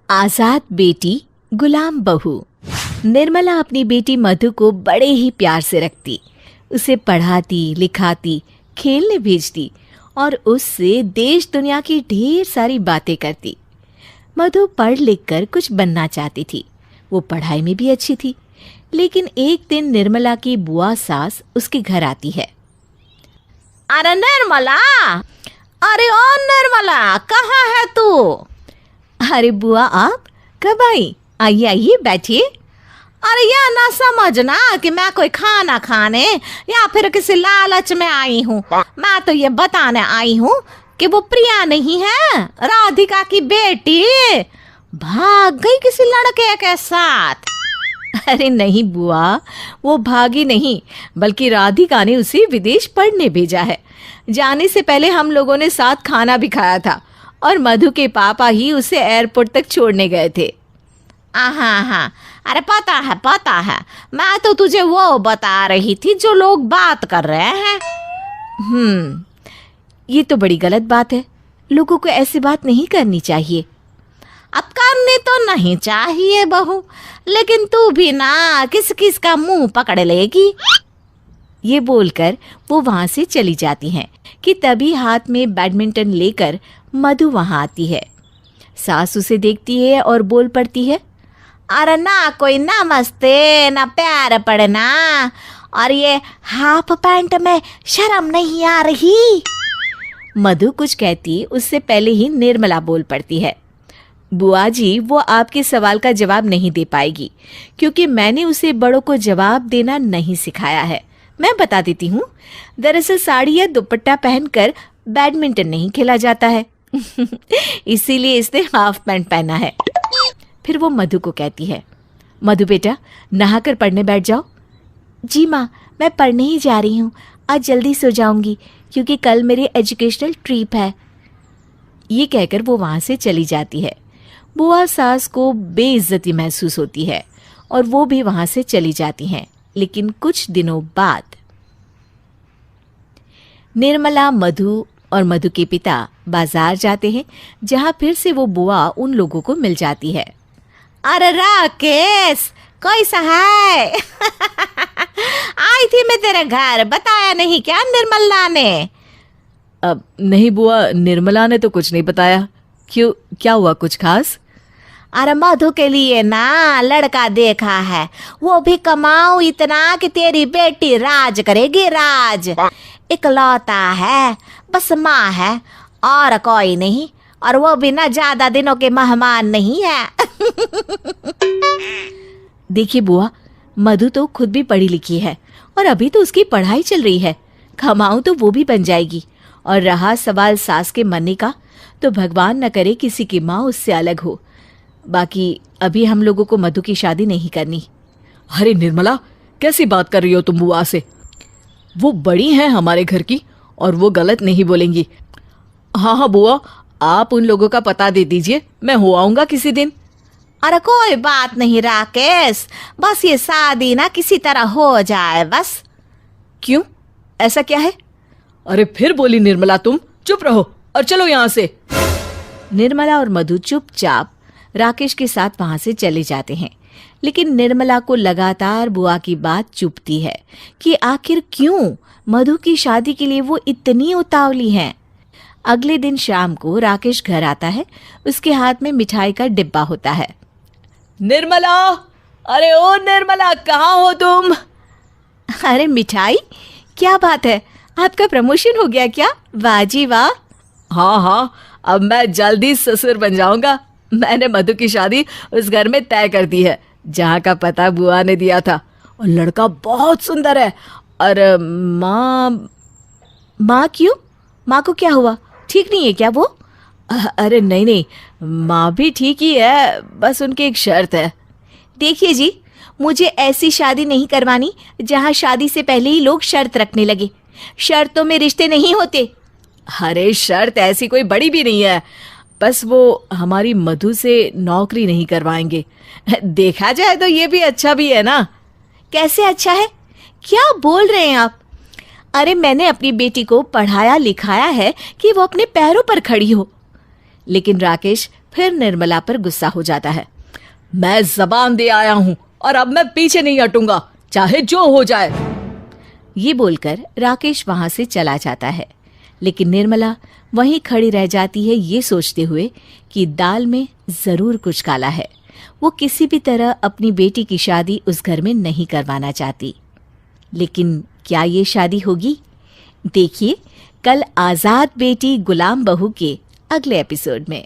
आजाद बेटी गुलाम बहू। निर्मला अपनी बेटी मधु को बड़े ही प्यार से रखती, उसे पढ़ाती लिखाती, खेलने भेजती और उससे देश दुनिया की ढेर सारी बातें करती। मधु पढ़ लिख कर कुछ बनना चाहती थी, वो पढ़ाई में भी अच्छी थी। लेकिन एक दिन निर्मला की बुआ सास उसके घर आती है। अरे निर्मला, अरे ओ निर्मला, कहाँ है तू? अरे बुआ, आप कब आई? आइए आइए बैठिए। अरे यह ना समझना कि मैं कोई खाना खाने या फिर किसी लालच में आई हूँ। मैं तो ये बताने आई हूँ कि वो प्रिया नहीं है, राधिका की बेटी, भाग गई किसी लड़के के साथ। अरे नहीं बुआ, वो भागी नहीं, बल्कि राधिका ने उसे विदेश पढ़ने भेजा है। जाने से पहले हम लोगों ने साथ खाना भी खाया था और मधु के पापा ही उसे एयरपोर्ट तक छोड़ने गए थे। हाँ, अरे पता है, मैं तो तुझे वो बता रही थी जो लोग बात कर रहे हैं। ये तो बड़ी गलत बात है, लोगों को ऐसी बात नहीं करनी चाहिए। अब करनी तो नहीं चाहिए बहू, लेकिन तू भी ना किस किस का मुंह पकड़ लेगी। ये बोलकर वो वहां से चली जाती हैं कि तभी हाथ में बैडमिंटन लेकर मधु वहां आती है। सास उसे देखती है और बोल पड़ती है, अरे ना कोई नमस्ते ना प्यार पड़ना, और ये हाफ पैंट में शर्म नहीं आ रही। मधु कुछ कहती उससे पहले ही निर्मला बोल पड़ती है, बुआ जी, वो आपके सवाल का जवाब नहीं दे पाएगी क्योंकि मैंने उसे बड़ों को जवाब देना नहीं सिखाया है। मैं बता देती हूँ, दरअसल साड़ी या दुपट्टा पहनकर बैडमिंटन नहीं खेला जाता है इसीलिए इसने हाफ पैंट पहना है। फिर वो मधु को कहती है, मधु बेटा, नहाकर पढ़ने बैठ जाओ। जी माँ, मैं पढ़ने ही जा रही हूँ, आज जल्दी सो जाऊंगी क्योंकि कल मेरी एजुकेशनल ट्रिप है। ये कहकर वो वहाँ से चली जाती है। बुआ सास को बेइज्जती महसूस होती है और वो भी वहाँ से चली जाती हैं। लेकिन कुछ दिनों बाद निर्मला, मधु और मधु के पिता बाजार जाते हैं, जहाँ फिर से वो बुआ उन लोगों को मिल जाती है। अरे राकेश, कैसा है? आई थी मैं तेरे घर, बताया नहीं क्या निर्मला ने? अब नहीं बुआ, निर्मला ने तो कुछ नहीं बताया। क्यों, क्या हुआ कुछ खास? अरे मधु के लिए ना लड़का देखा है, वो भी कमाऊ इतना कि तेरी बेटी राज करेगी, राज। इकलौता है, बस माँ है और कोई नहीं, और वो भी ना ज्यादा दिनों के मेहमान नहीं है देखिए बुआ, मधु तो खुद भी पढ़ी लिखी है और अभी तो उसकी पढ़ाई चल रही है, कमाऊ तो वो भी बन जाएगी। और रहा सवाल सास के मरने का, तो भगवान न करे किसी की माँ उससे अलग हो। बाकी अभी हम लोगों को मधु की शादी नहीं करनी। अरे निर्मला, कैसी बात कर रही हो तुम बुआ से? वो बड़ी हैं हमारे घर की और वो गलत नहीं बोलेंगी। हाँ बुआ, आप उन लोगों का पता दे दीजिए, मैं हो आऊंगा किसी दिन। अरे कोई बात नहीं राकेश, बस ये शादी ना किसी तरह हो जाए बस। क्यों, ऐसा क्या है? अरे फिर बोली निर्मला, तुम चुप रहो और चलो यहाँ से। निर्मला और मधु चुपचाप राकेश के साथ वहां से चले जाते हैं। लेकिन निर्मला को लगातार बुआ की बात चुभती है कि आखिर क्यों मधु की शादी के लिए वो इतनी उतावली हैं। अगले दिन शाम को राकेश घर आता है, उसके हाथ में मिठाई का डिब्बा होता है। निर्मला, अरे ओ निर्मला, कहाँ हो तुम? अरे मिठाई, क्या बात है, आपका प्रमोशन हो गया क्या? वाह जी वाह। हाँ, अब मैं जल्दी ससुर बन जाऊंगा। मैंने मधु की शादी उस घर में तय कर दी है जहाँ का पता बुआ ने दिया था, और लड़का बहुत सुंदर है। और माँ क्यों? माँ को क्या हुआ? ठीक नहीं है क्या वो? अरे नहीं, माँ भी ठीक ही है, बस उनकी एक शर्त है। देखिए जी, मुझे ऐसी शादी नहीं करवानी जहाँ शादी से पहले ही लोग शर्त रखने लगे। शर्तों में रिश्ते नहीं होते। अरे शर्त ऐसी कोई बड़ी भी नहीं है, बस वो हमारी मधु से नौकरी नहीं करवाएंगे। देखा जाए तो ये भी अच्छा भी है ना। कैसे अच्छा है? क्या बोल रहे हैं आप? अरे मैंने अपनी बेटी को पढ़ाया लिखाया है कि वो अपने पैरों पर खड़ी हो। लेकिन राकेश फिर निर्मला पर गुस्सा हो जाता है। मैं जबान दे आया हूं और अब मैं पीछे नहीं हटूंगा, चाहे जो हो जाए। ये बोलकर राकेश वहां से चला जाता है, लेकिन निर्मला वहीं खड़ी रह जाती है, ये सोचते हुए कि दाल में जरूर कुछ काला है। वो किसी भी तरह अपनी बेटी की शादी उस घर में नहीं करवाना चाहती। लेकिन क्या ये शादी होगी? देखिए कल आजाद बेटी गुलाम बहू के अगले एपिसोड में।